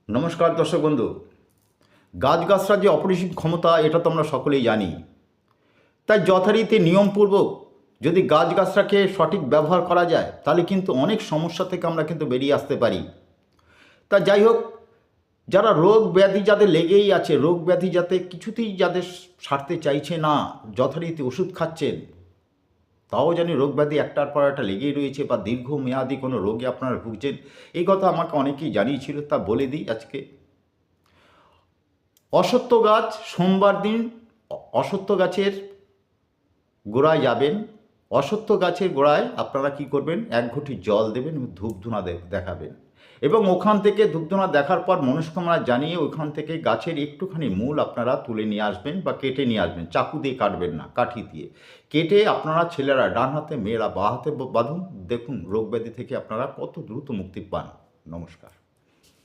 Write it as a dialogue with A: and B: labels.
A: নমস্কার দর্শক বন্ধু। গাছগাছরা যে অপরিসীম ক্ষমতা এটা তো আমরা সকলেই জানি। তাই যথারীতি নিয়মপূর্বক যদি গাছগাছরাকে সঠিক ব্যবহার করা যায় তাহলে কিন্তু অনেক সমস্যা থেকে আমরা কিন্তু বেরিয়ে আসতে পারি। তা যাই হোক, যারা রোগ ব্যাধি যাদের লেগেই আছে, রোগ ব্যাধি যাতে কিছুতেই যাদের সারতে চাইছে না, যথারীতি ওষুধ খাচ্ছেন, তাও জানি রোগ ব্যাধি একটার পর একটা লেগেই রয়েছে, বা দীর্ঘমেয়াদী কোনো রোগে আপনারা ভুগছেন, এই কথা আমাকে অনেকেই জানিয়েছিল। তা বলে দিই আজকে। অশ্বত্থ গাছ, সোমবার দিন অশ্বত্থ গাছের গোড়ায় যাবেন। অশ্বত্থ গাছের গোড়ায় আপনারা কি করবেন, এক ঘটি জল দেবেন এবং ধূপধুনা দেখাবেন, এবং ওখান থেকে ধূপধুনা দেখার পর মনস্কামনা জানিয়ে ওইখান থেকে গাছের একটুখানি মূল আপনারা তুলে নিয়ে আসবেন বা কেটে নিয়ে আসবেন। চাকু দিয়ে কাটবেন না, কাঠি দিয়ে কেটে আপনারা, ছেলেরা ডান হাতে, মেয়েরা বাঁ হাতে বাঁধুন। দেখুন রোগ ব্যাধি থেকে আপনারা কত দ্রুত মুক্তি পান। নমস্কার।